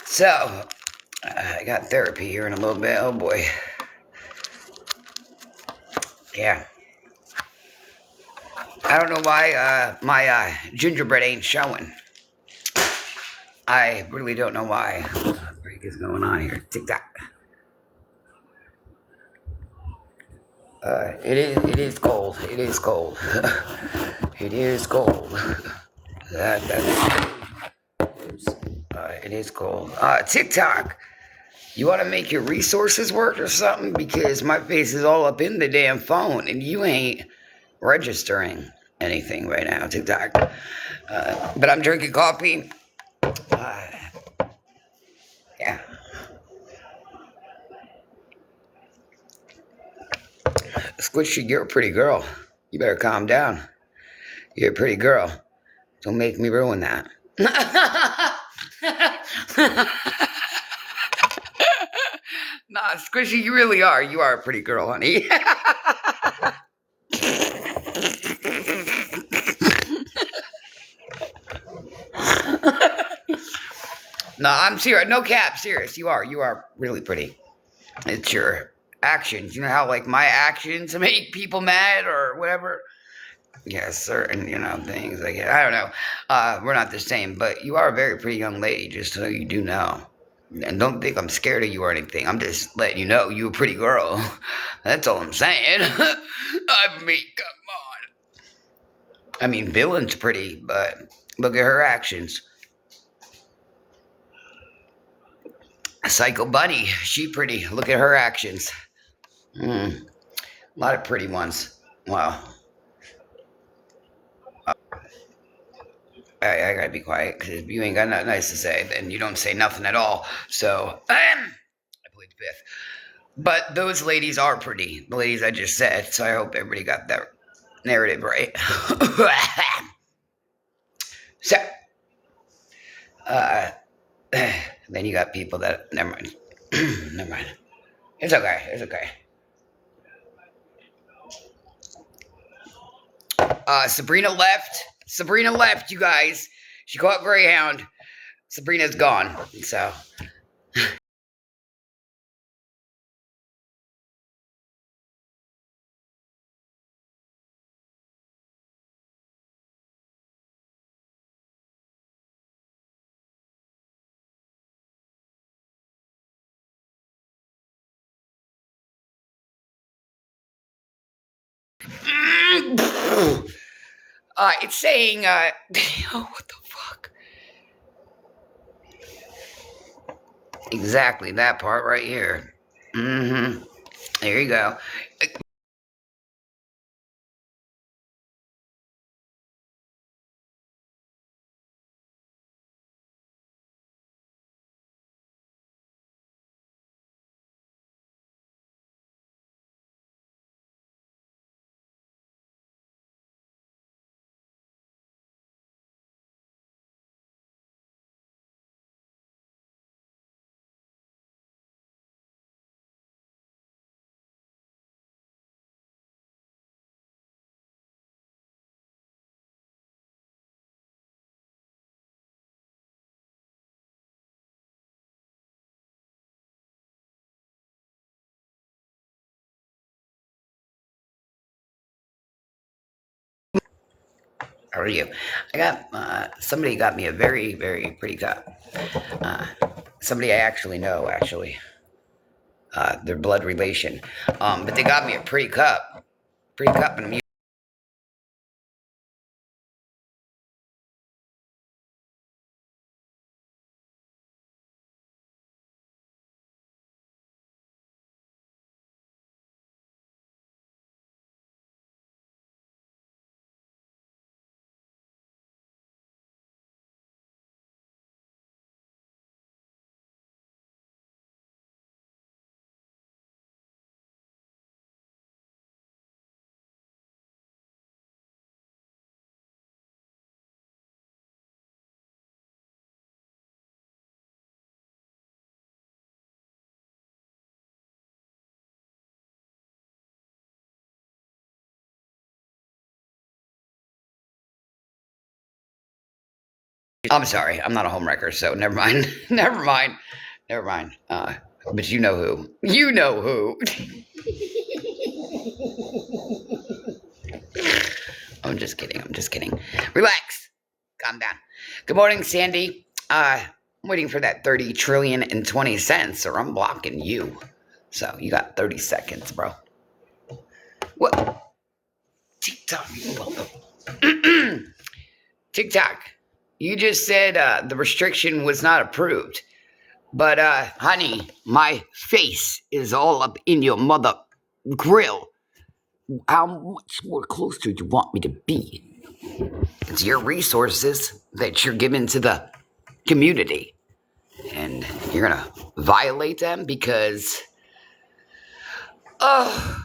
So, I got therapy here in a little bit. Oh boy. Yeah. I don't know why my gingerbread ain't showing. I really don't know why. What the freak is going on here? Tick tock. It is cold. It is cold. It is cold. It is cold. TikTok. You want to make your resources work or something? Because my face is all up in the damn phone and you ain't registering anything right now, TikTok. But I'm drinking coffee. Yeah. Squishy, you're a pretty girl. You better calm down. You're a pretty girl. Don't make me ruin that. Nah, Squishy, you really are. You are a pretty girl, honey. No, I'm serious. No cap, serious. You are. You are really pretty. It's your actions. You know how, like, my actions make people mad or whatever? Yeah, certain, things. Like, I don't know. We're not the same, but you are a very pretty young lady, just so you do know. And don't think I'm scared of you or anything. I'm just letting you know you're a pretty girl. That's all I'm saying. I mean, come on. I mean, Villain's pretty, but look at her actions. Psycho Bunny, she pretty. Look at her actions. A lot of pretty ones. Wow. I gotta be quiet because if you ain't got nothing nice to say, then you don't say nothing at all. So, I plead the fifth. But those ladies are pretty. The ladies I just said. So I hope everybody got that narrative right. So, Uh, then you got people that never mind. Never mind. It's okay. It's okay. Sabrina left. Sabrina left. You guys. She caught Greyhound. Sabrina's gone. So. It's saying. Oh, what the fuck? Exactly that part right here. Mm-hmm. There you go. How are you? I got somebody got me a very very pretty cup. Uh, Somebody I actually know actually. Their blood relation. But they got me a pretty cup. Pretty cup and I'm sorry, I'm not a homewrecker, so never mind. Never mind. Never mind. But you know who. You know who. I'm just kidding. I'm just kidding. Relax. Calm down. Good morning, Sandy. I'm waiting for that 30 trillion and 20 cents, or I'm blocking you. So you got 30 seconds, bro. What? TikTok. TikTok. You just said the restriction was not approved. But, honey, my face is all up in your mother grill. How much more closer do you want me to be? It's your resources that you're giving to the community. And you're going to violate them because, oh,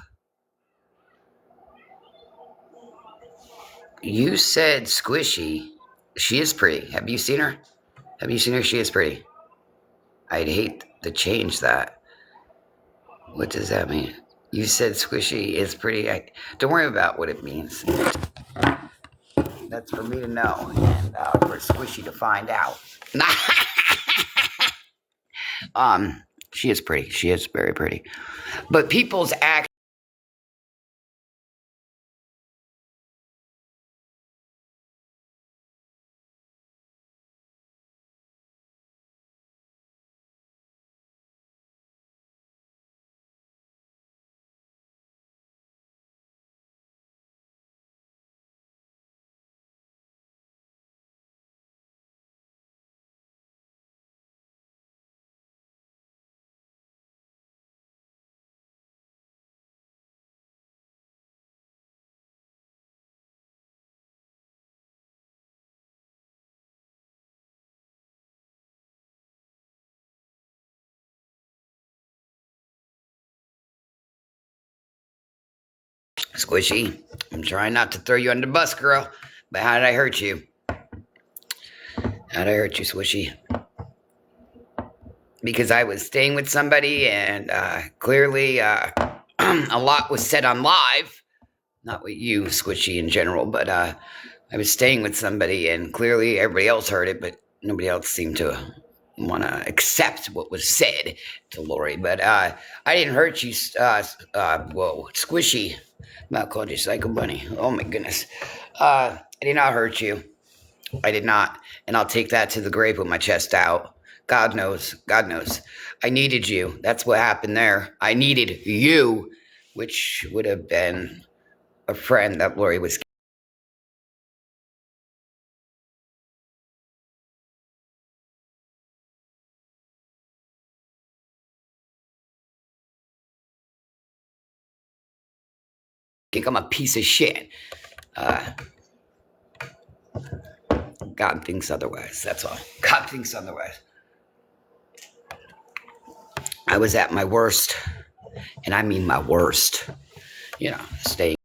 you said squishy. She is pretty. Have you seen her? Have you seen her? She is pretty. I'd hate to change that. What does that mean? You said squishy is pretty. Don't worry about what it means. That's for me to know, and for Squishy to find out. She is pretty. She is very pretty. But people's act. Squishy, I'm trying not to throw you under the bus, girl. But how did I hurt you? How'd I hurt you, Swishy? Because I was staying with somebody, and clearly a lot was said on live. Not with you, Squishy, in general, but I was staying with somebody, and clearly everybody else heard it, but nobody else seemed to want to accept what was said to Lori. But I didn't hurt you. Whoa, Squishy. I'm not calling you Psycho Bunny. Oh my goodness. I did not hurt you. I did not, and I'll take that to the grave with my chest out. God knows. God knows. I needed you. That's what happened there. I needed you, which would have been a friend that Lori was. Think I'm a piece of shit. Uh, God thinks otherwise. That's all. God thinks otherwise. I was at my worst, and I mean my worst. Staying.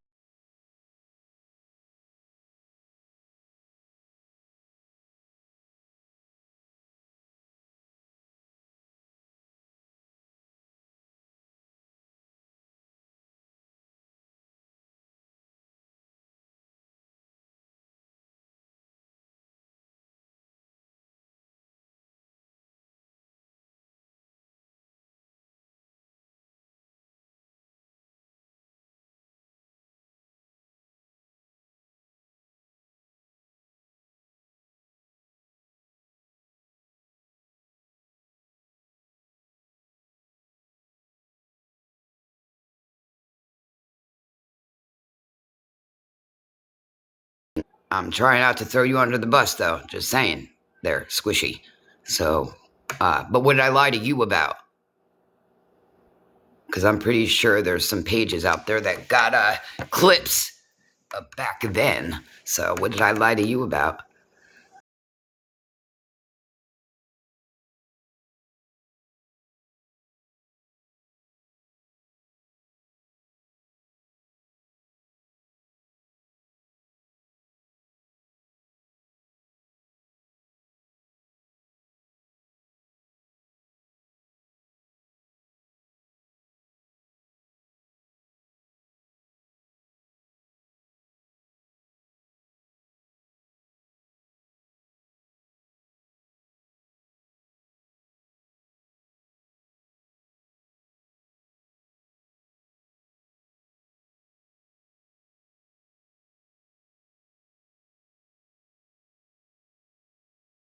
I'm trying not to throw you under the bus, though. Just saying. There, Squishy. So, but what did I lie to you about? Because I'm pretty sure there's some pages out there that got clips back then. So, what did I lie to you about?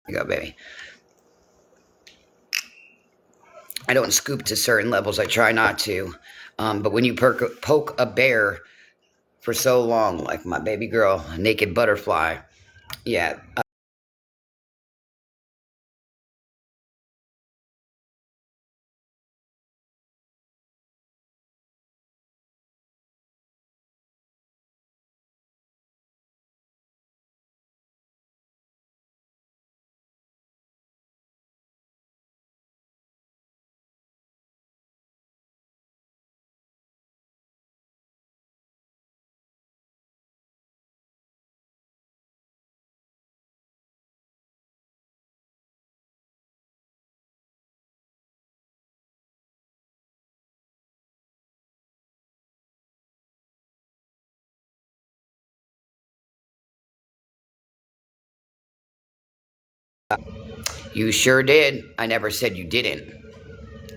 You go, baby. I don't scoop to certain levels. I try not to. But when you poke a bear for so long, like my baby girl, a naked butterfly, yeah. You sure did. I never said you didn't.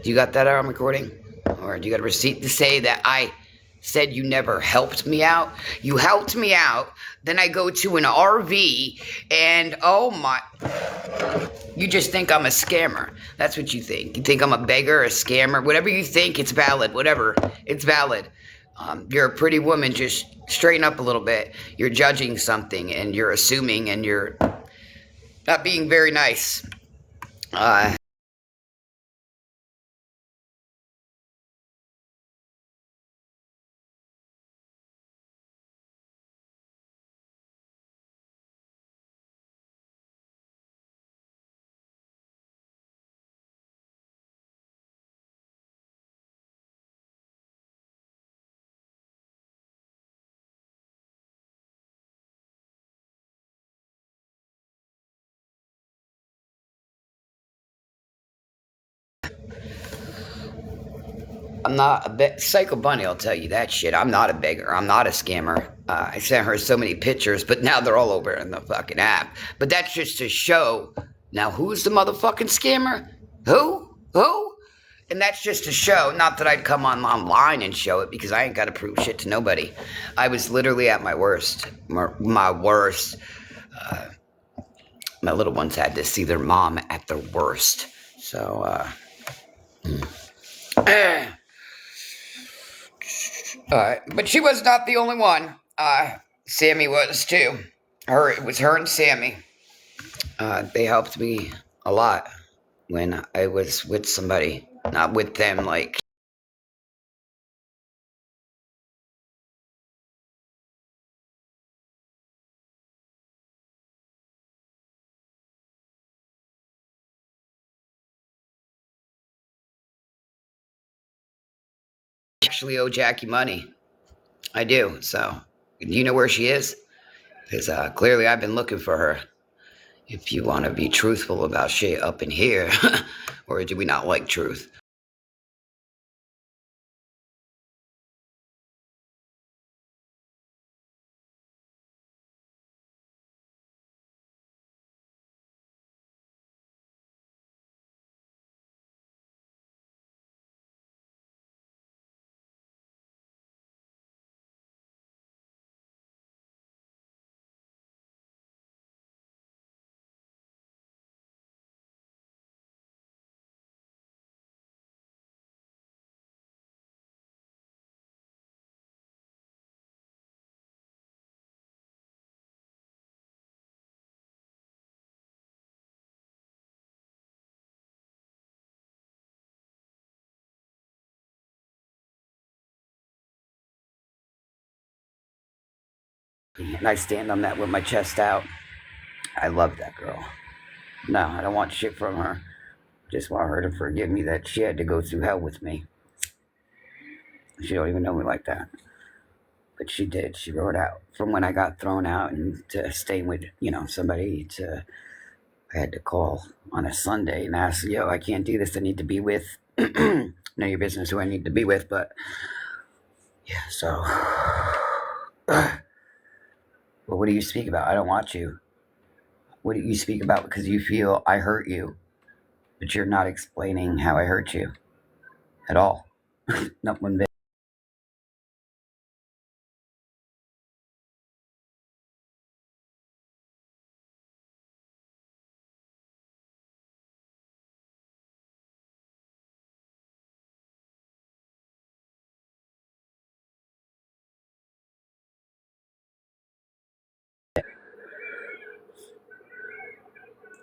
You got that on recording? Or do you got a receipt to say that I said you never helped me out? You helped me out. Then I go to an RV and oh my. You just think I'm a scammer. That's what you think. You think I'm a beggar, a scammer, whatever you think, it's valid. Whatever, it's valid. You're a pretty woman. Just straighten up a little bit. You're judging something and you're assuming and you're not being very nice. Uh, I'm not a Psycho Bunny. I'll tell you that shit. I'm not a beggar. I'm not a scammer. I sent her so many pictures, but now they're all over in the fucking app. But that's just to show. Now, who's the motherfucking scammer? Who? And that's just to show. Not that I'd come online and show it, because I ain't got to prove shit to nobody. I was literally at my worst. My worst. My little ones had to see their mom at their worst. So, but she was not the only one. Sammy was too. It was her and Sammy. They helped me a lot when I was with somebody, not with them. Like, actually owe Jackie money. I do. So, do you know where she is? Because clearly I've been looking for her. If you want to be truthful about shit up in here, or do we not like truth? And I stand on that with my chest out. I love that girl. No, I don't want shit from her. Just want her to forgive me that she had to go through hell with me. She don't even know me like that. But she did. She wrote out from when I got thrown out and to staying with, somebody to, I had to call on a Sunday and ask, yo, I can't do this. I need to be with, know your business who I need to be with. But yeah, so, well, what do you speak about? I don't want you. What do you speak about? Because you feel I hurt you, but you're not explaining how I hurt you at all. Not one bit.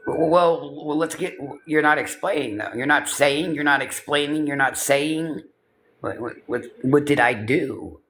Well, let's get. You're not explaining though. You're not saying. You're not explaining. You're not saying. What did I do?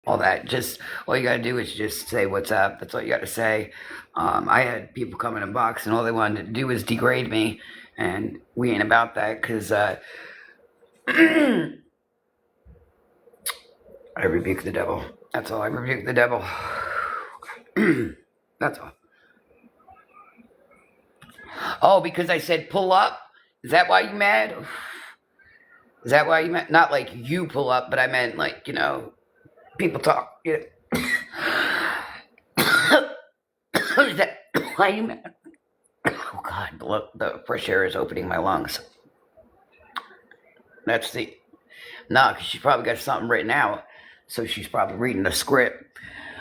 All that. Just all you gotta do is just say what's up. That's all you gotta say. I had people come in a box, and all they wanted to do was degrade me, and we ain't about that. Because I rebuke the devil. That's all. I rebuke the devil. That's all. Oh, because I said pull up. Is that why you mad? Is that why you mad? Not like you pull up, but I meant like people talk. Yeah. Is that why you mad? Oh God, the fresh air is opening my lungs. That's the because she's probably got something written out, so she's probably reading the script.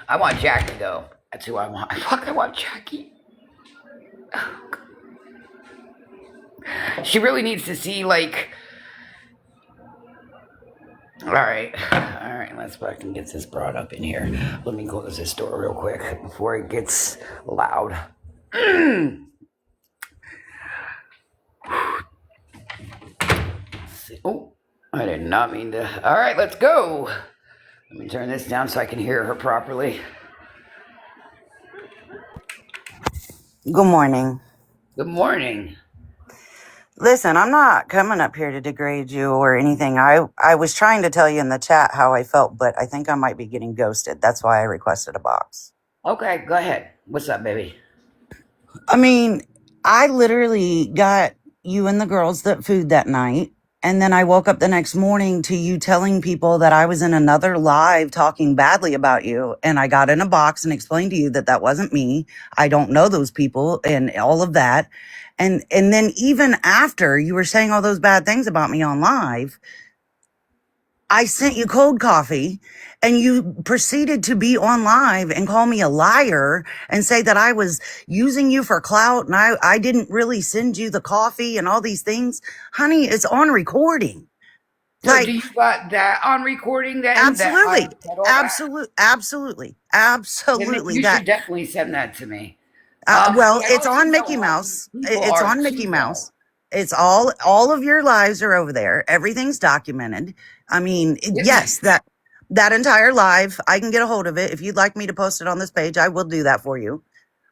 I want Jackie though. That's who I want. I want Jackie. Oh, God. She really needs to see, like, all right. All right. Let's fucking get this brought up in here. Let me close this door real quick before it gets loud. Oh, I did not mean to. All right, let's go. Let me turn this down so I can hear her properly. Good morning. Good morning. Listen, I'm not coming up here to degrade you or anything. I was trying to tell you in the chat how I felt, but I think I might be getting ghosted. That's why I requested a box. Okay, go ahead. What's up, baby? I mean, I literally got you and the girls that food that night. And then I woke up the next morning to you telling people that I was in another live talking badly about you. And I got in a box and explained to you that that wasn't me. I don't know those people and all of that. And then even after you were saying all those bad things about me on live, I sent you cold coffee and you proceeded to be on live and call me a liar and say that I was using you for clout and I didn't really send you the coffee and all these things. Honey, it's on recording. So, do Like, you got that on recording then? That I absolutely, said all that? Then absolutely you should that. definitely send that to me. Well, I it's also on know Mickey how Mouse. people It's are on Mickey too, though. Mouse. It's all of your lives are over there. Everything's documented. I mean, yes, that entire live, I can get a hold of it. If you'd like me to post it on this page, I will do that for you.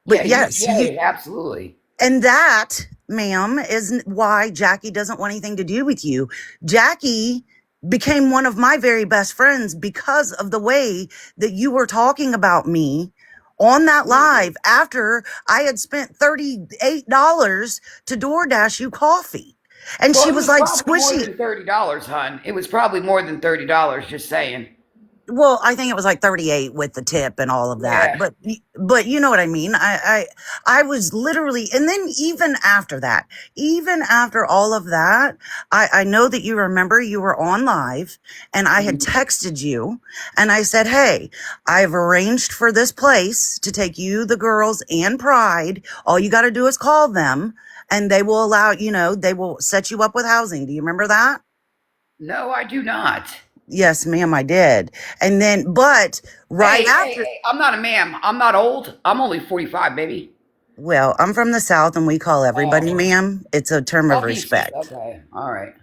But yes, Yeah, absolutely. and that, ma'am, is why Jackie doesn't want anything to do with you. Jackie became one of my very best friends because of the way that you were talking about me on that live after I had spent $38 to DoorDash you coffee. And Well, she it was was like probably more squishy. than $30, hon. It was probably more than $30. Just saying. Well, I think it was like 38 with the tip and all of that. Yeah. But you know what I mean? I was literally, and then even after that, even after all of that, I know that you remember you were on live and I had texted you and I said, hey, I've arranged for this place to take you, the girls and Pride. All you got to do is call them and they will allow, they will set you up with housing. Do you remember that? No, I do not. Yes, ma'am, I did. And then, but right after, Hey, I'm not a ma'am. I'm not old. I'm only 45, baby. well, I'm from the South and we call everybody Oh, ma'am. It's a term of okay. respect. Okay. All right.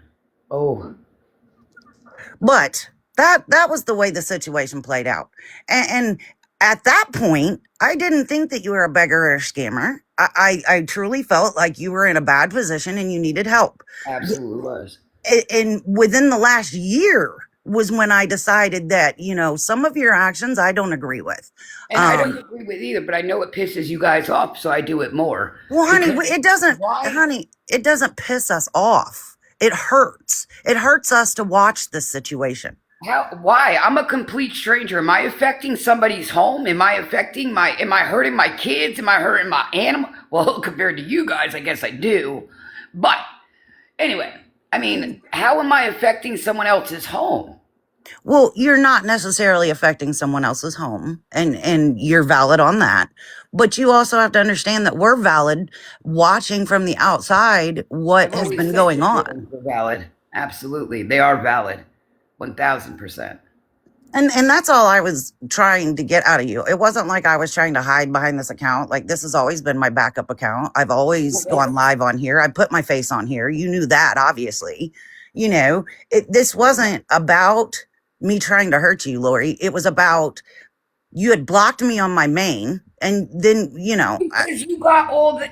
Oh, But that was the way the situation played out. And at that point, I didn't think that you were a beggar or a scammer. I truly felt like you were in a bad position and you needed help. absolutely was. And within the last year was when I decided that, some of your actions I don't agree with. And I don't agree with either, but I know it pisses you guys off, so I do it more. Well, honey, Because why? it doesn't piss us off. It hurts. It hurts us to watch this situation. How? Why? I'm a complete stranger. Am I affecting somebody's home? Am I affecting my? Am I hurting my kids? Am I hurting my animal? Well, compared to you guys, I guess I do. But anyway, I mean, how am I affecting someone else's home? Well, you're not necessarily affecting someone else's home, and you're valid on that. But you also have to understand that we're valid watching from the outside what I've has always been said going your on. feelings are valid. Absolutely, they are valid, 1,000%. And that's all I was trying to get out of you. It wasn't like I was trying to hide behind this account. Like, this has always been my backup account. I've always gone live on here. I put my face on here. You knew that, obviously. This wasn't about me trying to hurt you, Lori. It was about you had blocked me on my main, and then Because you got all the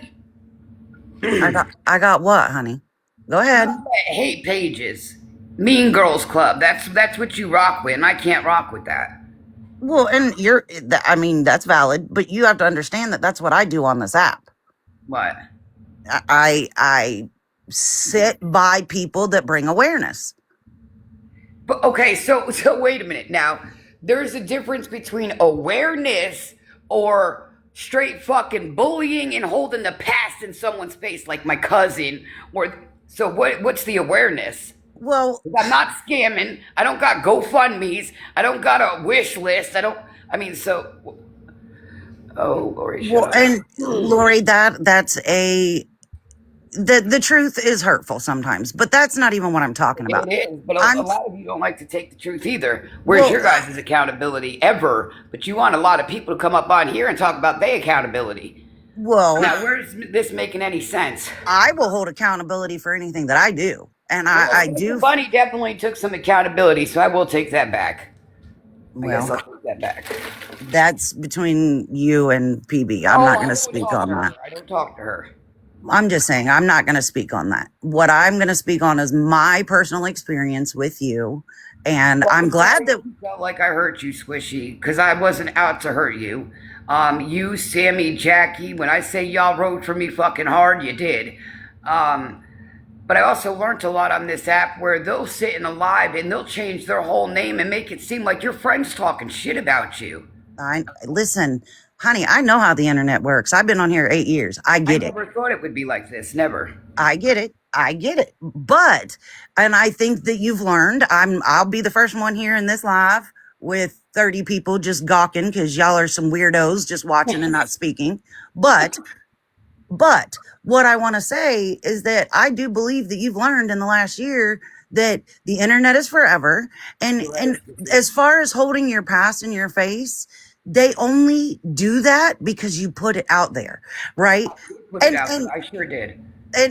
I got what, honey? Go ahead. hate pages. Mean Girls Club. That's what you rock with, and I can't rock with that. Well, and I mean, that's valid, but you have to understand that that's what I do on this app. What? I sit by people that bring awareness. But okay, so wait a minute. Now, there's a difference between awareness or straight fucking bullying and holding the past in someone's face, like my cousin. Or so what's the awareness? Well, I'm not scamming. I don't got GoFundMe's. I don't got a wish list. I don't. I mean, so. Oh, Lori, shut up. and Lori, that's a the truth is hurtful sometimes, but that's not even what I'm talking Yeah, about. it is, but a I'm lot of you don't like to take the truth either. Where's well, your guys' accountability ever? But you want a lot of people to come up on here and talk about their accountability. well, Now, where's this making any sense? I will hold accountability for anything that I do, and Well, I Beautiful do. Bunny definitely took some accountability, so I will take that back. I guess Well, I'll take that back. that's between you and PB. I'm Oh, not I going to don't speak talk on to her. that. I don't talk to her. I'm just saying, I'm not going to speak on that. What I'm going to speak on is my personal experience with you. And Well, I'm I'm glad sorry that, if you felt like I hurt you, Squishy, because I wasn't out to hurt you. You, Sammy, Jackie, when I say y'all rode for me fucking hard, you did. Um, but I also learned a lot on this app where they'll sit in a live and they'll change their whole name and make it seem like your friend's talking shit about you. listen, honey, I know how the internet works. I've been on here 8 years. I I get it. never thought it would be like this. Never. I get it. I get it. But, and I think that you've learned, I'll be the first one here in this live with 30 people just gawking because y'all are some weirdos just watching and not speaking. But what I want to say is that I do believe that you've learned in the last year that the internet is forever. And as far as holding your past in your face, they only do that because you put it out there, right? Put it And out and there. I sure did.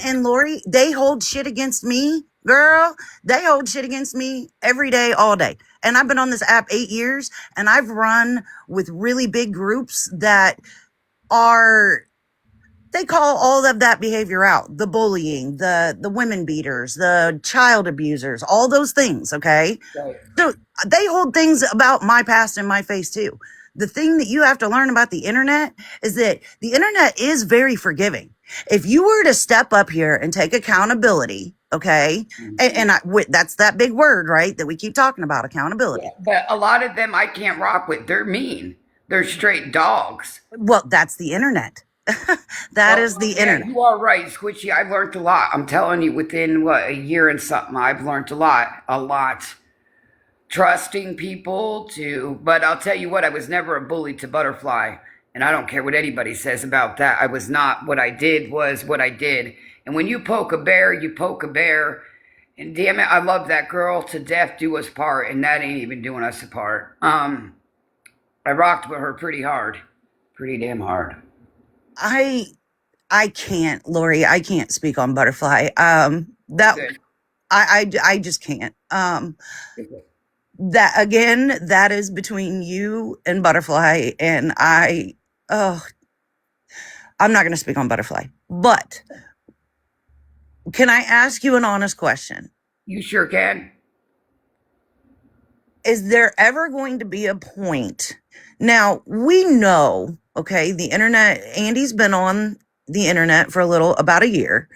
and Lori, they hold shit against me, girl. They hold shit against me every day, all day. And I've been on this app 8 years, and I've run with really big groups that are, they call all of that behavior out: the bullying, the women beaters, the child abusers, all those things. Okay, Right. so they hold things about my past in my face too. The thing that you have to learn about the internet is that the internet is very forgiving. If you were to step up here and take accountability, okay, that's that big word, right? That we keep talking about, Yeah, accountability. but a lot of them I can't rock with. They're mean. They're straight dogs. Well, that's the internet. That Well, is the yeah, internet. you are right, Squishy. I've learned a lot. I'm telling you, within what, a year and something, I've learned a lot. A lot. Trusting people to, but I'll tell you what, I was never a bully to Butterfly. And I don't care what anybody says about that. I was not. What I did was what I did. And when you poke a bear, you poke a bear. And damn it, I love that girl to death do us part. And that ain't even doing us apart. I rocked with her pretty hard. Pretty damn hard. I I can't, Lori. I can't speak on Butterfly. You're That good. I just can't. That again, that is between you and Butterfly, and oh, I'm not going to speak on Butterfly. But can I ask you an honest question? You sure can. Is there ever going to be a point? Now we know, okay, the internet. Andy's been on the internet for about a year,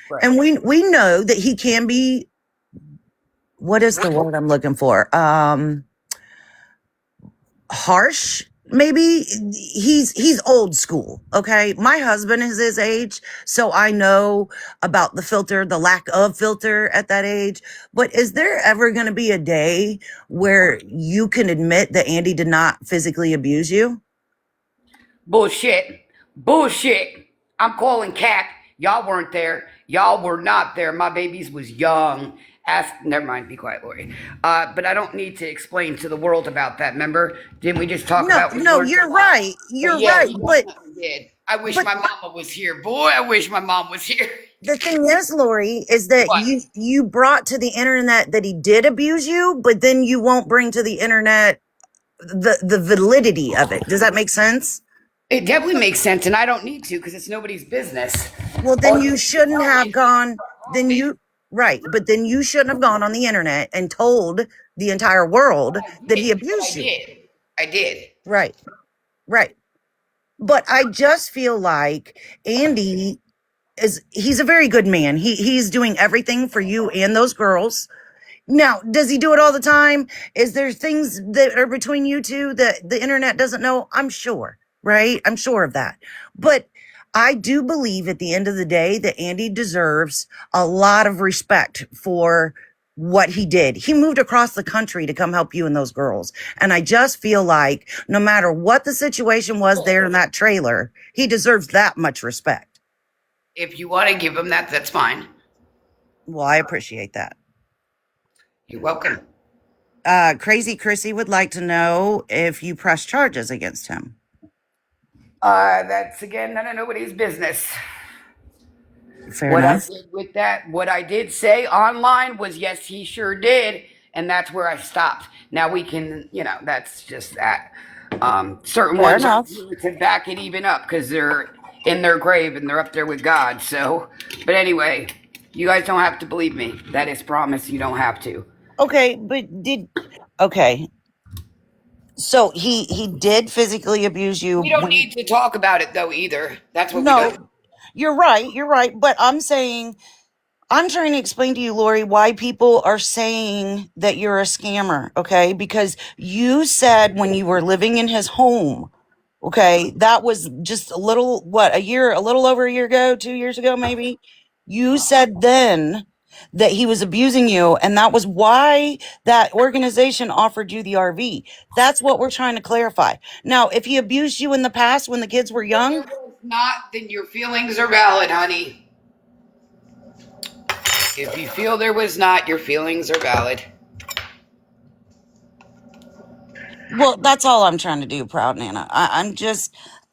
Right. and we know that he can be, what is the word I'm looking for? Harsh, maybe. He's old school. Okay, my husband is his age, so I know about the filter, the lack of filter at that age. But is there ever going to be a day where you can admit that Andy did not physically abuse you? Bullshit. Bullshit. I'm calling Cap. Y'all weren't there. Y'all were not there. My babies was young. Ask. Never mind. Be quiet, Lori. But I don't need to explain to the world about that. Remember? Didn't we just talk No, about we no, learned a you're lot? right. But You're yeah, right. he But definitely did. I wish but my mama was here. Boy, I wish my mom was here. the thing is, Lori, is that What? you brought to the internet that he did abuse you, but then you won't bring to the internet the validity of it. Does that make sense? It definitely makes sense, and I don't need to because it's nobody's business. Well, then All you you need to shouldn't tell me have is that gone. you wrong Then me. you right, but then you shouldn't have gone on the internet and told the entire world I that he did, but I abused you. did. I did. Right, right. But I just feel like Andy he's a very good man. He's doing everything for you and those girls. Now, does he do it all the time? Is there things that are between you two that the internet doesn't know? I'm sure, right? I'm sure of that. But I do believe at the end of the day that Andy deserves a lot of respect for what he did. He moved across the country to come help you and those girls. And I just feel like no matter what the situation was there in that trailer, he deserves that much respect. If you want to give him that, that's fine. Well, I appreciate that. You're welcome. Crazy Chrissy would like to know if you press charges against him. That's again none of nobody's business. Fair What I enough. did with that, what I did say online was yes, he sure did, and that's where I stopped. Now we can, that's just that. Certain Fair ones are enough. here to back it even up because they're in their grave and they're up there with God. So, but anyway, you guys don't have to believe me. That is promise. You don't have to. Okay, but okay. So he did physically abuse you We don't when need to talk about it though either. That's what we don't. no, you're right, but I'm trying to explain to you, Lori, why people are saying that you're a scammer, okay? Because you said when you were living in his home, okay, that was just a little over a year ago, 2 years ago, maybe. You said then that he was abusing you, and that was why that organization offered you the RV. That's what we're trying to clarify. Now, if he abused you in the past when the kids were If there young, was not, then your feelings are valid, honey. If you feel there was not, your feelings are valid. well, that's all I'm trying to do, Proud Nana.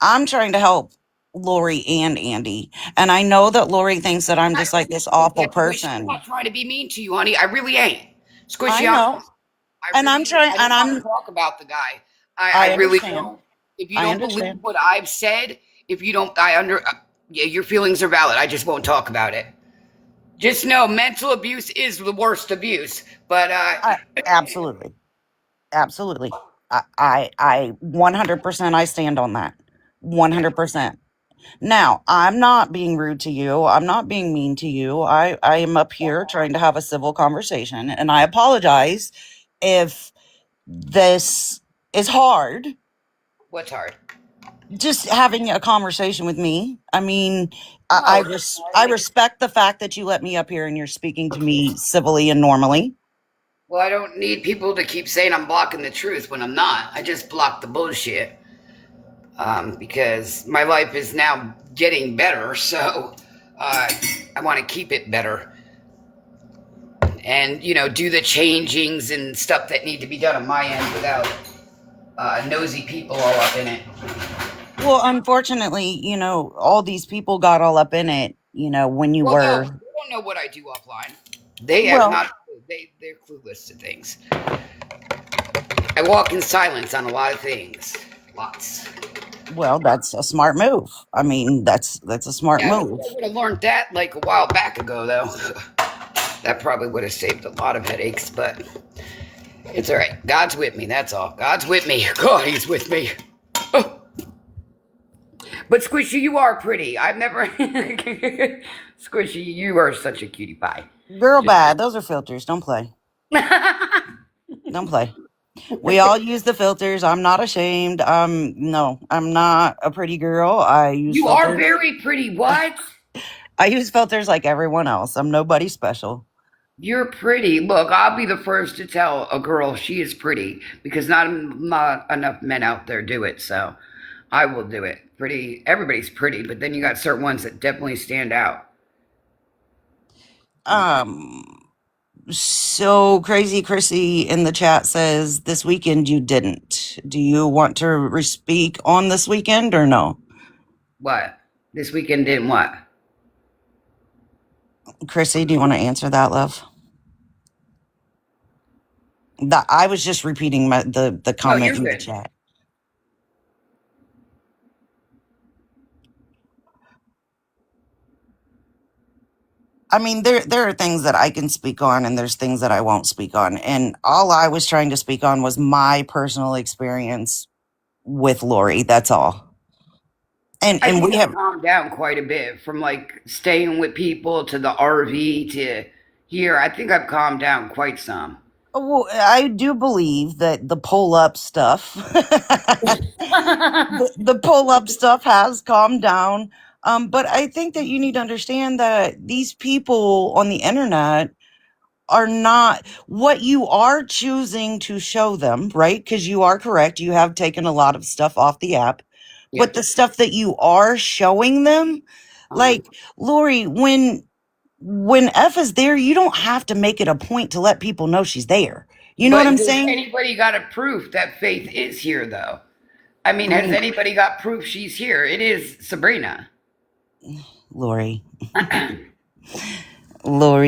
I'm trying to help Lori and Andy. And I know that Lori thinks that I'm just like this awful I'm person. not trying to be mean to you, honey. I really ain't. I Squishy, know. And I don't want to talk about the guy. I I really understand. don't. If you I don't believe understand. what I've said, if you don't, yeah, your feelings are valid. I just won't talk about it. Just know mental abuse is the worst abuse. But, Absolutely. Absolutely. I 100% I stand on that. yeah. 100%. Now, I'm not being rude to you. I'm not being mean to you. I am up here trying to have a civil conversation, and I apologize if this is hard. What's hard? Just having a conversation with me. I mean, No, I respect the fact that you let me up here and you're speaking to me civilly and normally. well, I don't need people to keep saying I'm blocking the truth when I'm not. I just block the bullshit. Because my life is now getting better, so I want to keep it better. And, do the changings and stuff that need to be done on my end without nosy people all up in it. Well, unfortunately, all these people got all up in it, when you Well, no, were, they don't know what I do offline. They have well, not. They're clueless to things. I walk in silence on a lot of things. Lots. well, that's a smart move. I mean, that's a smart Yeah, I move. wish I would have learned that like a while back ago, though. That probably would have saved a lot of headaches, but it's all right. God's with me. That's all. God's with me. God, He's with me. Oh. But Squishy, you are pretty. I've never. Squishy, you are such a cutie pie. Girl Just. bad. Those are filters. Don't play. Don't play. We all use the filters. I'm not ashamed. No, I'm not a pretty girl. I use You are filters. very pretty. What? I use filters like everyone else. I'm nobody special. You're pretty. Look, I'll be the first to tell a girl she is pretty because not enough men out there do it. So I will do it. Pretty. Everybody's pretty, but then you got certain ones that definitely stand out. Um, so Crazy Chrissy in the chat says this weekend you didn't. Do you want to speak on this weekend or no? What? This weekend didn't what? Chrissy, do you want to answer that, love? That I was just repeating the No, comment you're in the good. chat. I mean, there are things that I can speak on, and there's things that I won't speak on. And all I was trying to speak on was my personal experience with Lori. That's all. And I and think we I've have calmed down quite a bit from like staying with people to the RV to here. I think I've calmed down quite some. well, I do believe that the pull up stuff, the pull up stuff has calmed down. But I think that you need to understand that these people on the internet are not what you are choosing to show them, right? Because you are correct. You have taken a lot of stuff off the app. Yeah. But the stuff that you are showing them, Like, Lori, when F is there, you don't have to make it a point to let people know she's there. You know what But I'm has saying? anybody got a proof that Faith is here, though? I mean, has Mm, anybody got proof she's here? It is Sabrina. Lori.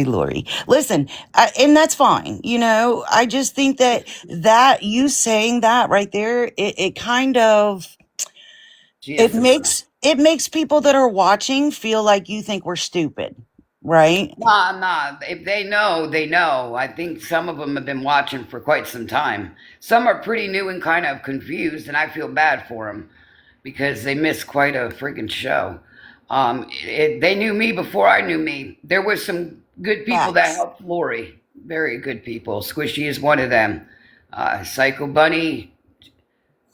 Lori. Listen, and that's fine. You know, I just think that you saying that right there, it kind of She is Sabrina. it makes people that are watching feel like you think we're stupid, right? Nah. If they know, they know. I think some of them have been watching for quite some time. Some are pretty new and kind of confused, and I feel bad for them because they missed quite a freaking show. They knew me before I knew me. There was some good people that Facts. helped Lori. Very good people. Squishy is one of them. Psycho Bunny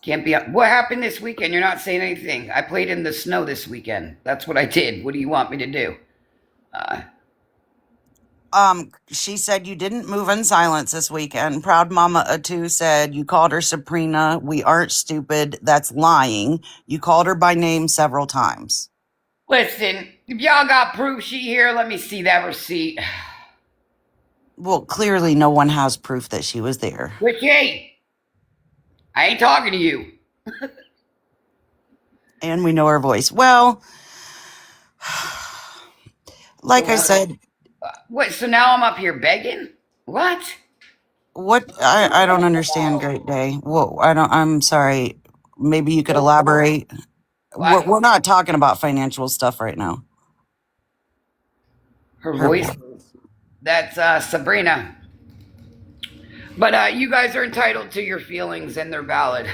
can't be. What happened this weekend? You're not saying anything. I played in the snow this weekend. That's what I did. What do you want me to do? Uh, She said you didn't move in silence this weekend. Proud Mama Atu said you called her Sabrina. We aren't stupid. That's lying. You called her by name several times. Listen, if y'all got proof she here, let me see that receipt. Well, clearly no one has proof that she was there. Ricky, I ain't talking to you. And we know her voice. Well, So like I said, what? So now I'm up here begging. What? what I don't understand, Great Day. Well, I'm sorry. Maybe you could elaborate. What? We're not talking about financial stuff right now. Her Her voice. That's Sabrina. But you guys are entitled to your feelings, and they're valid.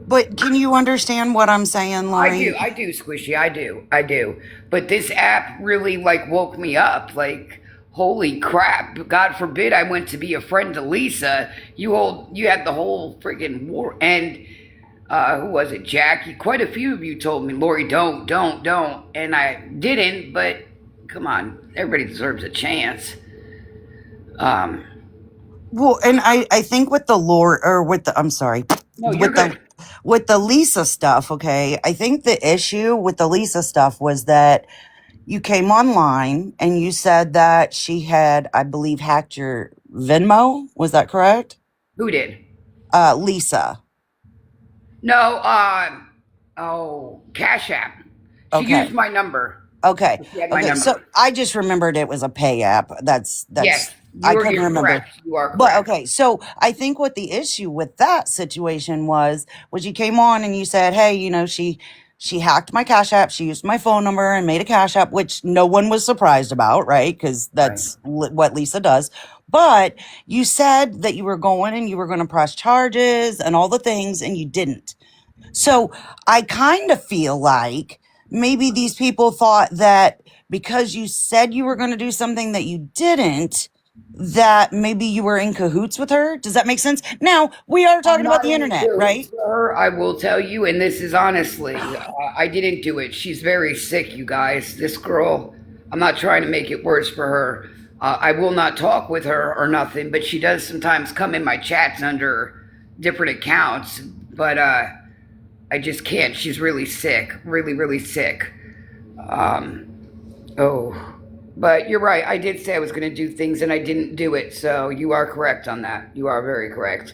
But can you understand what I'm saying, Lori? I do, Squishy, I do. But this app really like woke me up. Like, holy crap! God forbid I went to be a friend to Lisa. You had the whole freaking war, and who was it? Jackie. Quite a few of you told me, Lori, don't, and I didn't. But come on, everybody deserves a chance. Um, Well, and I think with the lore or with the I'm sorry, no, you're with the good. with the Lisa stuff, okay? I think the issue with the Lisa stuff was that you came online and you said that she had, I believe, hacked your Venmo. Was that correct? Who did? Lisa. No. Oh, Cash App. She used Okay. my number. Okay. She had my Okay. So number. I just remembered it was a pay app. That's Yes, I couldn't you're remember. correct. You are But correct. okay, so I think what the issue with that situation was you came on and you said, "Hey, you know, she hacked my Cash App. She used my phone number and made a Cash App," which no one was surprised about, right? Because Right. that's what Lisa does. But you said that you were going and you were going to press charges and all the things, and you didn't. So I kind of feel like maybe these people thought that because you said you were going to do something that you didn't, that maybe you were in cahoots with her. Does that make sense? Now, we are I'm talking about not the in internet, right? cahoots with her. I will tell you, and this is honestly, I didn't do it. She's very sick, you guys. This girl, I'm not trying to make it worse for her. I will not talk with her or nothing, but she does sometimes come in my chats under different accounts. But I just can't. She's really sick, really sick. Um, oh, but you're right. I did say I was going to do things, and I didn't do it. So you are correct on that. You are very correct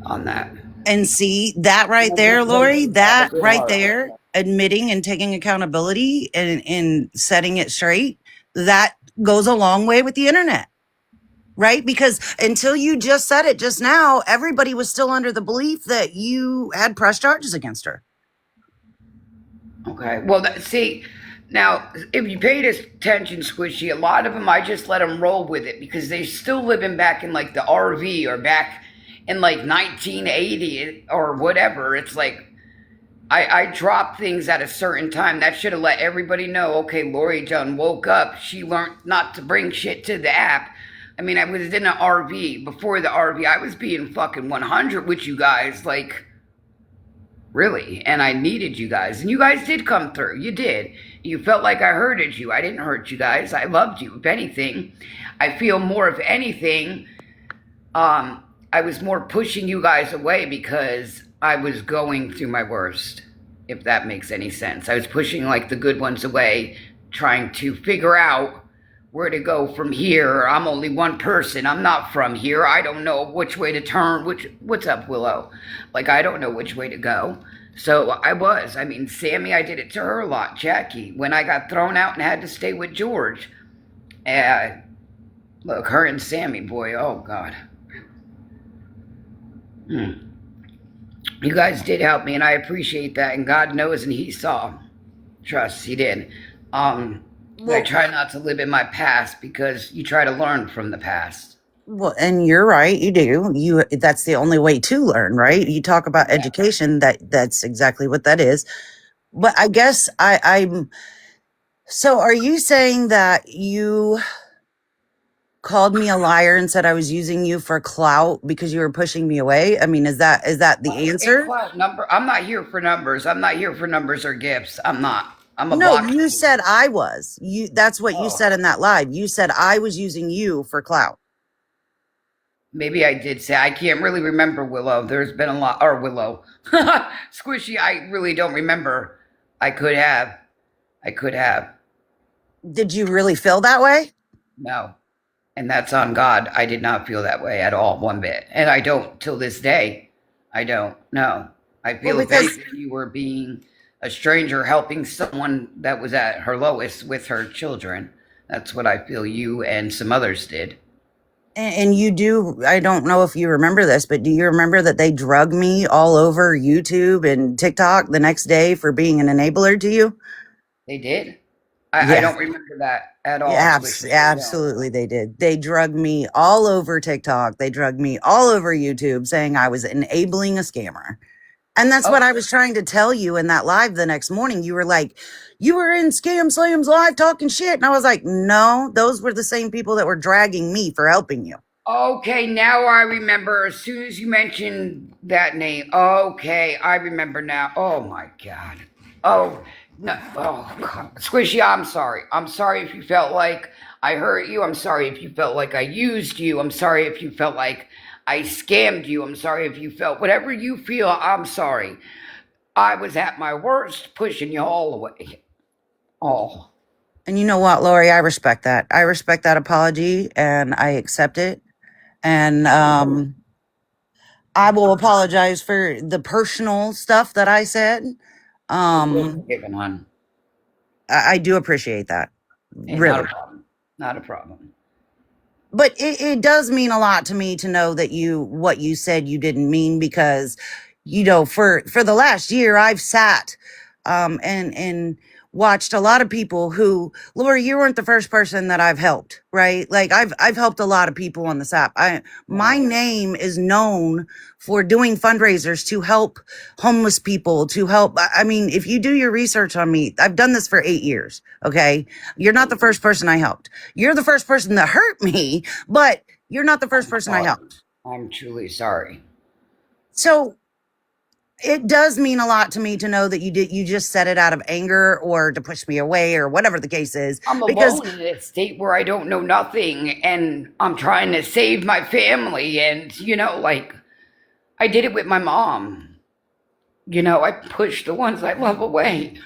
on that. And see that right And I there, will tell you, Lori, I have a that good right heart. there, admitting and taking accountability and setting it straight, that goes a long way with the internet. Right? Because until you just said it just now, everybody was still under the belief that you had pressed charges against her. Okay. Well, see, now if you paid attention, Squishy, a lot of them I just let them roll with it because they're still living back in like the RV or back in like 1980 or whatever. It's like I dropped things at a certain time. That should have let everybody know, okay, Lori John woke up. She learned not to bring shit to the app. I mean, I was in an RV. Before the RV, I was being fucking 100 with you guys. Like, really. And I needed you guys. And you guys did come through. You did. You felt like I hurted you. I didn't hurt you guys. I loved you. If anything, I feel more, if anything, I was more pushing you guys away because I was going through my worst. if that makes any sense. I was pushing like the good ones away, trying to figure out where to go from here. I'm only one person. I'm not from here. I don't know which way to turn. What's up, Willow? Like I don't know which way to go. So I mean, Sammy, I did it to her a lot. Jackie, when I got thrown out and had to stay with George. Uh, Look, her and Sammy, boy, oh God. Hmm. You guys did help me, and I appreciate that. And God knows, and He saw. Trust, He did. I Well, try not to live in my past because you try to learn from the past. well, and you're right. You do. That's the only way to learn, right? You talk about Exactly. education. That's exactly what that is. But I guess I'm. So, are you saying that you called me a liar and said I was using you for clout because you were pushing me away? I mean, is that the A answer? cloud number. I'm not here for numbers. I'm not here for numbers or gifts. I'm not. I'm a No, block. you said I was. That's what you said Oh, in that live. You said I was using you for clout. maybe I did say. I can't really remember, Willow. There's been a lot. Or Willow. Squishy, I really don't remember. I could have. I could have. Did you really feel that way? No. And that's on God. I did not feel that way at all, one bit. And I don't till this day. I don't. No. I Well, feel if because anything, you were being a stranger helping someone that was at her lowest with her children. That's what I feel you and some others did. and you do, I don't know if you remember this, but do you remember that they drug me all over YouTube and TikTok the next day for being an enabler to you? They did? I Yeah. don't remember that at all, Yeah, Squishy. I don't. absolutely they did. They drug me all over TikTok. They drug me all over YouTube saying I was enabling a scammer. And that's what Oh, I was trying to tell you in that live the next morning. You were like, you were in Scam Slam's live talking shit. And I was like, no, those were the same people that were dragging me for helping you. okay, now I remember. As soon as you mentioned that name, okay, I remember now. Oh my God. Oh no. Oh God. Squishy, I'm sorry. I'm sorry if you felt like I hurt you. I'm sorry if you felt like I used you. I'm sorry if you felt like I scammed you. I'm sorry if you felt whatever you feel. I'm sorry. I was at my worst, pushing you all away. All. And you know what, Lori? I respect that. I respect that apology and I accept it. And I will apologize for the personal stuff that I said. Oh, you're Um, forgiven, hon. I do appreciate that. Hey, not a Really. problem. Not a problem. But it does mean a lot to me to know that what you said you didn't mean, because for the last year I've sat and watched a lot of people who, Laura, you weren't the first person that I've helped, right? Like I've helped a lot of people on this app. My Right. name is known for doing fundraisers to help homeless people, to help. I mean, if you do your research on me, I've done this for 8 years. Okay. You're not the first person I helped. You're the first person that hurt me, but you're not the first I'm person I sorry. helped. I'm truly sorry. So it does mean a lot to me to know that you just said it out of anger or to push me away or whatever the case is, I'm because alone in a state where I don't know nothing and I'm trying to save my family. And, like I did it with my mom. I pushed the ones I love away.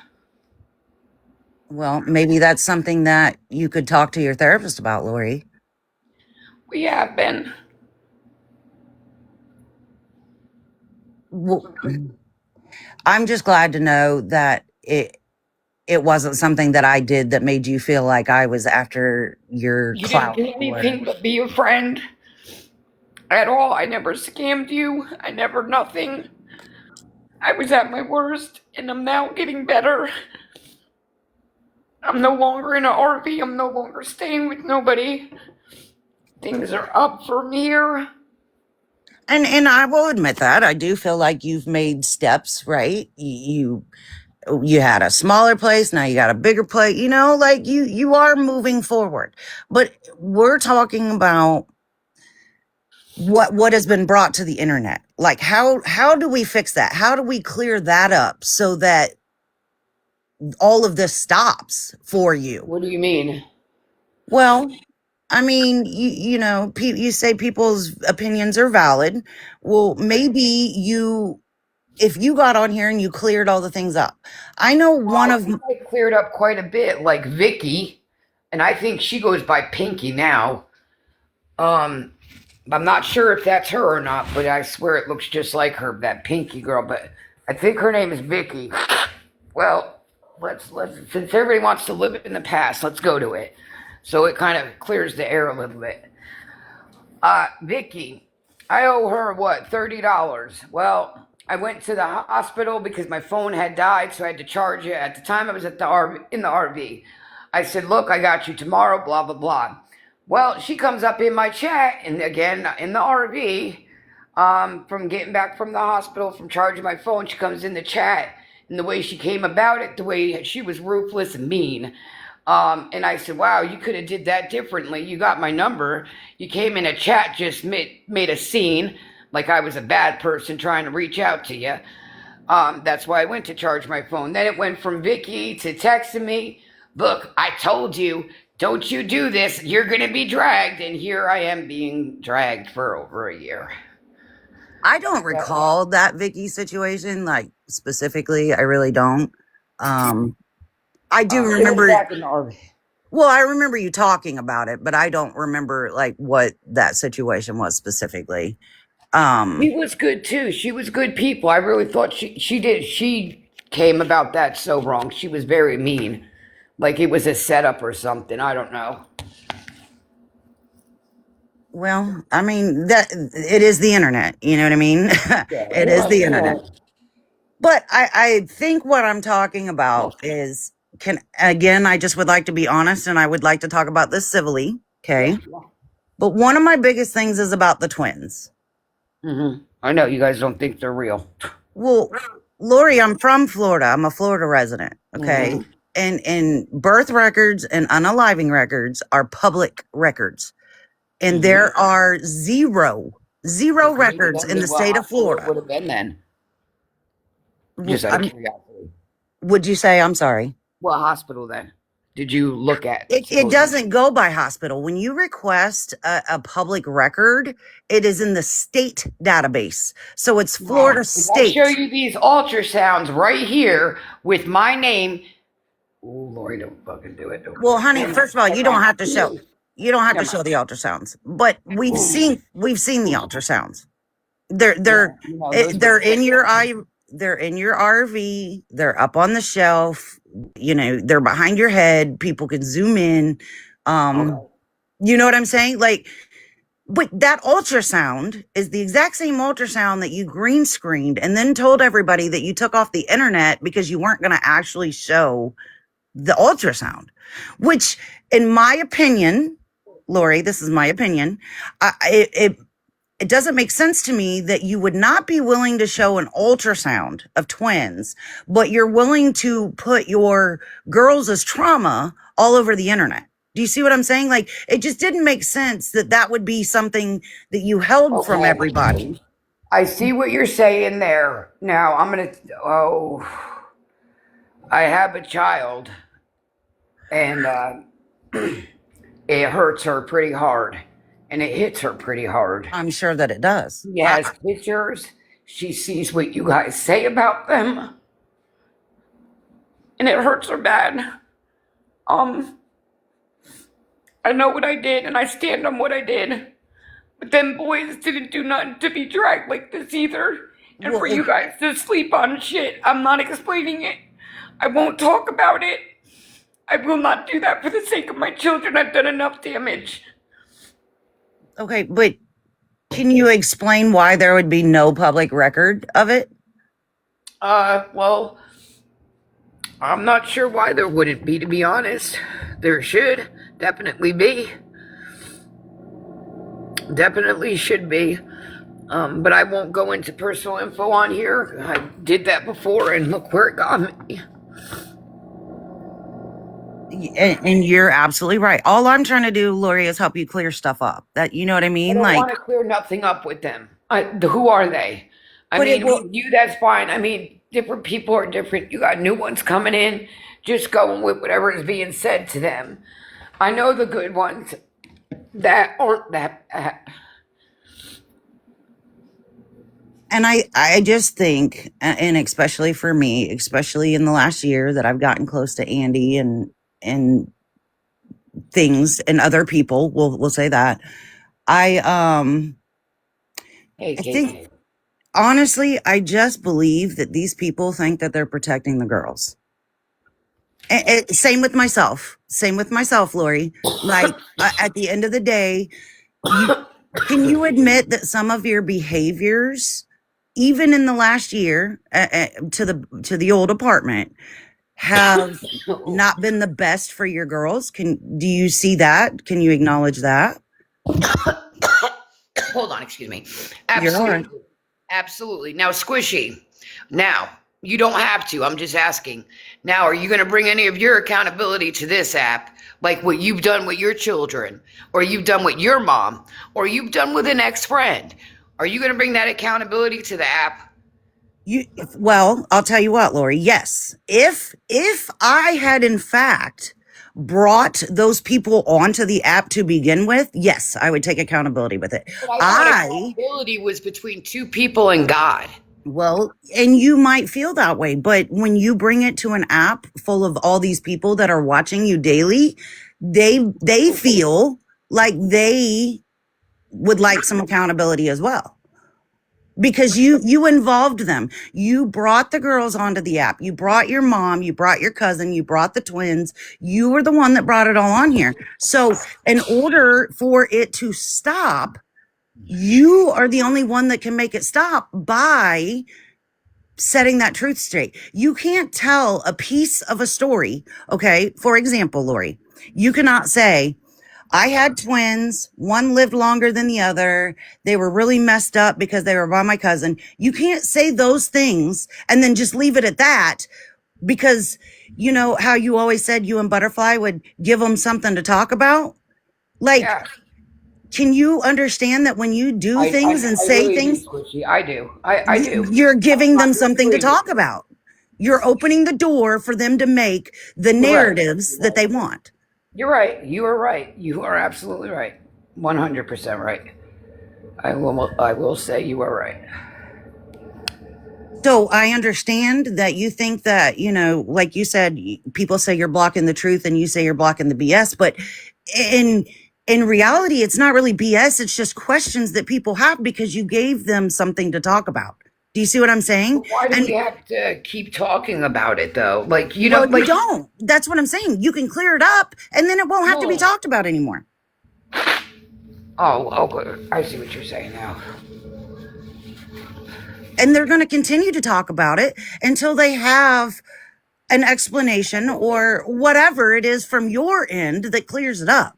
well, maybe that's something that you could talk to your therapist about, Lori. We have been. Well, I'm just glad to know that it wasn't something that I did that made you feel like I was after your You didn't clout do or anything but be a friend at all. I never scammed you. I never nothing. I was at my worst and I'm now getting better. I'm no longer in an RV. I'm no longer staying with nobody. Things are up from here. and I will admit that I do feel like you've made steps, right? You had a smaller place, now you got a bigger place, like you are moving forward. But we're talking about what has been brought to the internet. Like how do we fix that? How do we clear that up so that all of this stops for you? What do you mean? Well, I mean, you say people's opinions are valid. Well, maybe you if you got on here and you cleared all the things up. I know one of I cleared up quite a bit, like Vicky, and I think she goes by Pinky now. Um, I'm not sure if that's her or not, but I swear it looks just like her, that Pinky girl. But I think her name is Vicky. Well, let's since everybody wants to live in the past, let's go to it. So it kind of clears the air a little bit. Vicky, I owe her what, $30. Well, I went to the hospital because my phone had died, so I had to charge it. At the time, I was at the in the RV. I said, "Look, I got you tomorrow." Blah blah blah. Well, she comes up in my chat, and again in the RV, from getting back from the hospital, from charging my phone, she comes in the chat, and the way she came about it, the way she was ruthless and mean. And I said, "Wow, you could have did that differently. You got my number. You came in a chat, just made a scene, like I was a bad person trying to reach out to you." That's why I went to charge my phone. Then it went from Vicky to texting me, "Look, I told you, don't you do this. You're going to be dragged." And here I am being dragged for over a year. I don't recall that Vicky situation, like specifically. I really don't. I do remember. Back in the RV. Well, I remember you talking about it, but I don't remember like what that situation was specifically. She was good too. She was good people. I really thought she did. She came about that so wrong. She was very mean, like it was a setup or something. I don't know. Well, I mean that it is the internet. You know what I mean? It is the internet. But I think what I'm talking about is I just would like to be honest, and I would like to talk about this civilly. Okay. But one of my biggest things is about the twins. Mm-hmm. I know you guys don't think they're real. Well, Lori, I'm from Florida. I'm a Florida resident. Okay. Mm-hmm. And birth records and unaliving records are public records. And mm-hmm. there are zero records in the state of Florida. Would have been then. Just out of curiosity. Would you say? I'm sorry. What hospital then? Did you look at? It doesn't go by hospital. When you request a public record, it is in the state database. So it's Florida State. I'll show you these ultrasounds right here with my name. Oh, Lori, don't fucking do it. Well, honey, first of all, you don't have to show. You don't have to show the ultrasounds, but we've seen the ultrasounds. They're in your eye. They're in your RV. They're up on the shelf. You know, they're behind your head. People can zoom in. You know what I'm saying? Like, but that ultrasound is the exact same ultrasound that you green screened and then told everybody that you took off the internet because you weren't going to actually show the ultrasound, which in my opinion, Lori, this is my opinion. It doesn't make sense to me that you would not be willing to show an ultrasound of twins, but you're willing to put your girls' trauma all over the internet. Do you see what I'm saying? Like, it just didn't make sense that would be something that you held from everybody. I see what you're saying there. Now, I have a child, and it hurts her pretty hard. And it hits her pretty hard. I'm sure that it does. She has pictures. She sees what you guys say about them. And it hurts her bad. I know what I did, and I stand on what I did. But them boys didn't do nothing to be dragged like this either. And for you guys to sleep on shit, I'm not explaining it. I won't talk about it. I will not do that for the sake of my children. I've done enough damage. Okay, but can you explain why there would be no public record of it? Well, I'm not sure why there wouldn't be, to be honest. There should definitely be. Definitely should be. But I won't go into personal info on here. I did that before, and look where it got me. And you're absolutely right. All I'm trying to do, Lori, is help you clear stuff up. That, you know what I mean? I don't want to clear nothing up with them. Who are they? With you, that's fine. I mean, different people are different. You got new ones coming in. Just going with whatever is being said to them. I know the good ones that aren't that bad. And I just think, and especially for me, especially in the last year that I've gotten close to Andy and things and other people, we'll say that. I Hey, I think KK. honestly, I just believe that these people think that they're protecting the girls. Same with myself. Same with myself, Lori. Like at the end of the day, you can you admit that some of your behaviors, even in the last year, to the old apartment, have not been the best for your girls? Do you see that? Can you acknowledge that? Hold on, excuse me. You're all right. Absolutely. Absolutely. Now, Squishy, now, you don't have to. I'm just asking. Now, are you going to bring any of your accountability to this app, like what you've done with your children, or you've done with your mom, or you've done with an ex friend? Are you going to bring that accountability to the app? Well, I'll tell you what, Lori. Yes, if I had in fact brought those people onto the app to begin with, yes, I would take accountability with it. But I thought I accountability was between two people and God. Well, and you might feel that way, but when you bring it to an app full of all these people that are watching you daily, they feel like they would like some accountability as well. Because you involved them. You brought the girls onto the app. You brought your mom, you brought your cousin, you brought the twins. You were the one that brought it all on here. So, in order for it to stop, you are the only one that can make it stop by setting that truth straight. You can't tell a piece of a story. Okay. For example, Lori, you cannot say, I had twins. One lived longer than the other. They were really messed up because they were by my cousin. You can't say those things and then just leave it at that because you know how you always said you and Butterfly would give them something to talk about? Like, Yeah, can you understand that when you do I, I, things and I say really do, things, Squishy. I do. I do. you're I'm giving not them something to disagreeing with talk you. about. You're opening the door for them to make the You're right. narratives You're that right. they want. You're right. You are right. You are absolutely right. 100% right. I will say you are right. So I understand that you think that, like you said, people say you're blocking the truth and you say you're blocking the BS, but in in reality, it's not really BS. It's just questions that people have because you gave them something to talk about. Do you see what I'm saying? But why do we And have to keep talking about it though? Like, well, you like, don't. That's what I'm saying. You can clear it up and then it won't have to be no. talked about anymore. Oh, okay. I see what you're saying now. And they're going to continue to talk about it until they have an explanation or whatever it is from your end that clears it up.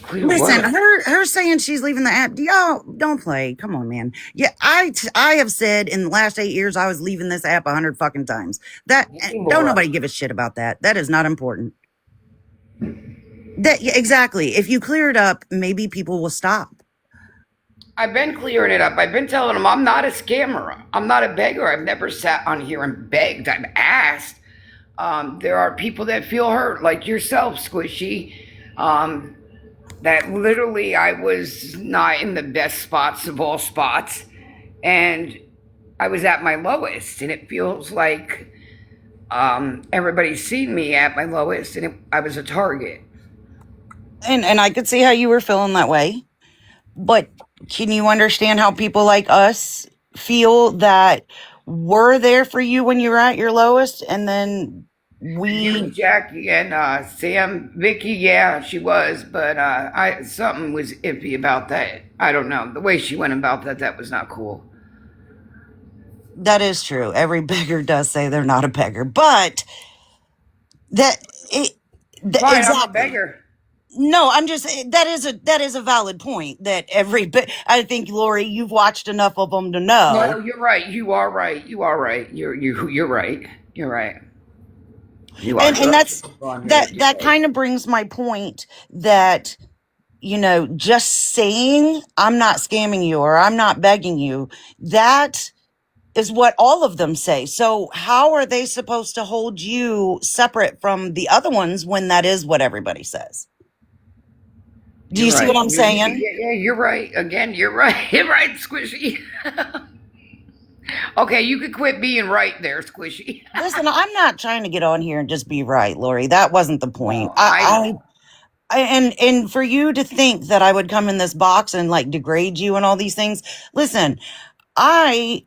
Clear Listen, what? her saying she's leaving the app. Y'all don't play. Come on, man. Yeah, I have said in the last 8 years I was leaving this app 100 fucking times. That Give me don't more. nobody give a shit about that. That is not important. That yeah, exactly. If you clear it up, maybe people will stop. I've been clearing it up. I've been telling them I'm not a scammer. I'm not a beggar. I've never sat on here and begged. I've asked. There are people that feel hurt, like yourself, Squishy. Um, that literally I was not in the best spots of all spots, and I was at my lowest, and it feels like everybody's seen me at my lowest, and I was a target. And I could see how you were feeling that way. But can you understand how people like us feel that we're there for you when you're at your lowest and then You, we Jackie, and Sam, Vicky, yeah, she was, but I something was iffy about that. I don't know the way she went about that. That was not cool. that is true. Every beggar does say they're not a beggar, but that it Fine, I'm a exactly. beggar. No, I'm just that is a valid point that I think Lori, you've watched enough of them to No, know. you're right. You are right. You are right. You're right. You're right. You are. And that's You're that right. kind of brings my point that just saying I'm not scamming you or I'm not begging you, that is what all of them say. So how are they supposed to hold you separate from the other ones when that is what everybody says? Do You're you see right. what I'm saying? Yeah, you're right. Again, you're right. You're right, Squishy. Okay, you could quit being right there, Squishy. Listen, I'm not trying to get on here and just be right, Lori. That wasn't the point. No, I know. And for you to think that I would come in this box and like degrade you and all these things, listen, I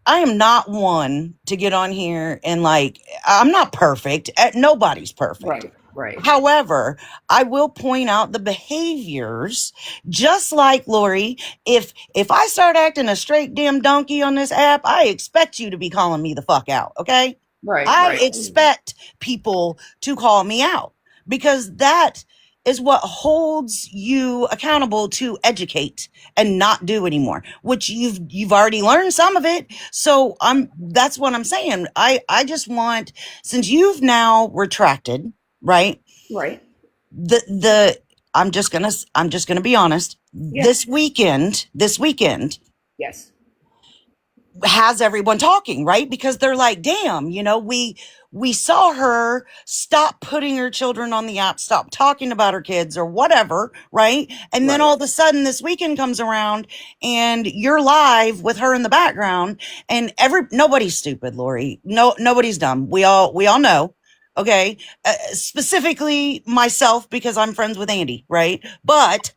I am not one to get on here and like I'm not perfect. Nobody's perfect. Right, right, However, I will point out the behaviors, just like Lori. If I start acting a straight damn donkey on this app, I expect you to be calling me the fuck out. Okay, right, I right. expect people to call me out because that is what holds you accountable to educate and not do anymore, which you've already learned some of it. So that's what I'm saying. I just want, since you've now retracted, right? Right. The I'm just gonna be honest. Yeah. This weekend Yes. has everyone talking, right? Because they're like, damn, we saw her stop putting her children on the app, stop talking about her kids or whatever, right? And then Right. all of a sudden this weekend comes around and you're live with her in the background and nobody's stupid, Lori. No, nobody's dumb. We all know. Okay. Specifically myself because I'm friends with Andy, right? But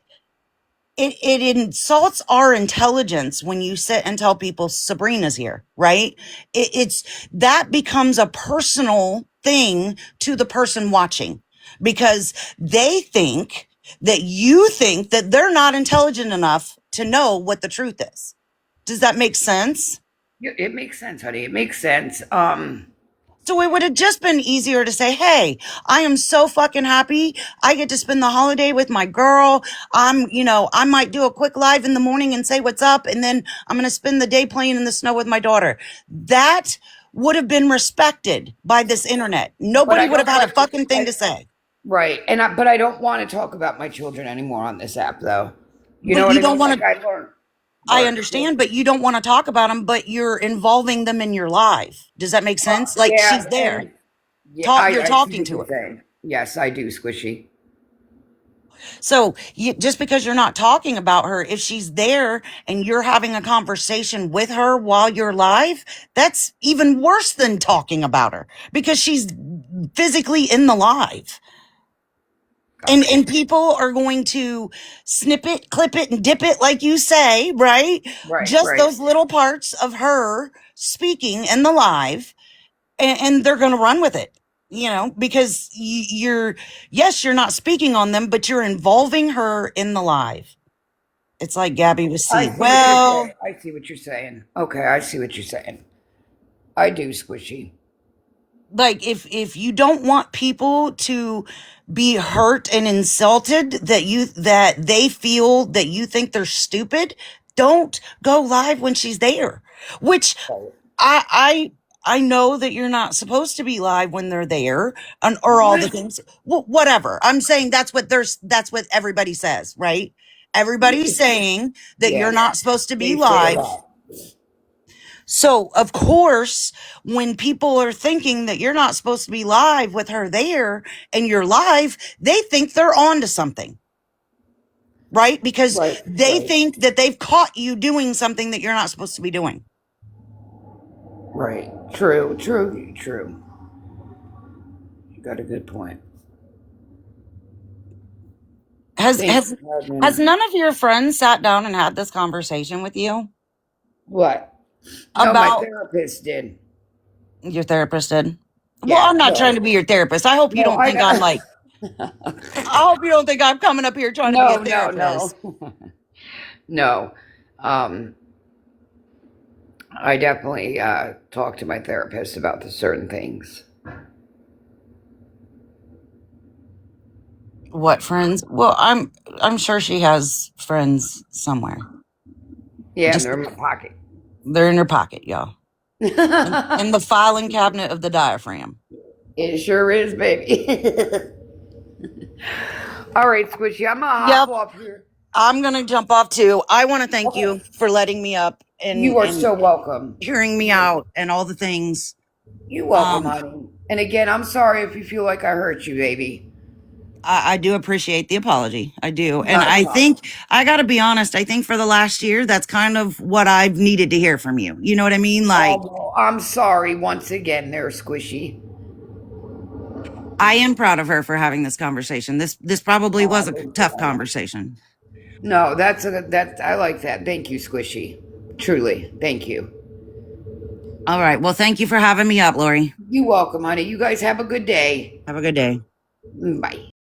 it insults our intelligence when you sit and tell people Sabrina's here, right? It's that becomes a personal thing to the person watching because they think that they're not intelligent enough to know what the truth is. Does that make sense? Yeah, it makes sense, honey. It makes sense. So it would have just been easier to say, hey, I am so fucking happy. I get to spend the holiday with my girl. I might do a quick live in the morning and say what's up. And then I'm going to spend the day playing in the snow with my daughter. That would have been respected by this internet. But Nobody I would have don't had a like to. fucking thing to say. Right, but I don't want to talk about my children anymore on this app, though. You know But what you I don't mean? want Like to, I learned. I Learned. understand, but you don't want to talk about them, but you're involving them in your life. Does that make sense? Like she's Yeah, there. and yeah, I, You're I see talking what to you're her. saying. Yes, I do, Squishy. So just because you're not talking about her, if she's there and you're having a conversation with her while you're live, that's even worse than talking about her because she's physically in the live. And Okay. people are going to snip it, clip it, and dip it, like you say, right? Right, Just right, those little parts of her speaking in the live and they're going to run with it, because yes, you're not speaking on them, but you're involving her in the live. It's like Gabby with I C. see what you're saying. Well, I see what you're saying. Okay, I see what you're saying. I do, Squishy. like if you don't want people to be hurt and insulted that they feel that you think they're stupid, don't go live when she's there. Which Oh, I I know that you're not supposed to be live when they're there or all the what? things. Whatever. I'm saying that's what everybody says, right? Everybody's saying that you're Yeah, not supposed to be they say a live. lot. So, of course, when people are thinking that you're not supposed to be live with her there and you're live, they think they're on to something, right? Because Right, they right, think that they've caught you doing something that you're not supposed to be doing. right. True, true, true. You got a good point. Has Thanks has for has having none of your friends sat down and had this conversation with you what? No, my about therapist did. your therapist did? Well, Yeah, I'm not trying to no, be your therapist. I hope you no, don't think I'm like, know. I hope you don't think I'm coming up here trying to be a No, no, no, therapist. no. Um, I definitely talk to my therapist about the certain things. What friends? Well, I'm sure she has friends somewhere. Yeah, and Just they're in my pocket. they're in her pocket, y'all. In the filing cabinet of the diaphragm. It sure is, baby. All right, Squishy, I'm gonna hop Yep. off here. I'm gonna jump off too. I want to thank Okay. you for letting me up and You are and so welcome. hearing me out and all the things. You're welcome, Um, honey. And again, I'm sorry if you feel like I hurt you, baby. I do appreciate the apology. I do. And Not a I problem. think, I got to be honest, I think for the last year, that's kind of what I've needed to hear from you. You know what I mean? Oh, Like, well, I'm sorry once again there, Squishy. I am proud of her for having this conversation. This probably was Oh, a it's tough fine. conversation. No, that's I like that. Thank you, Squishy. Truly, thank you. All right. Well, thank you for having me up, Lori. You're welcome, honey. You guys have a good day. Have a good day. Bye.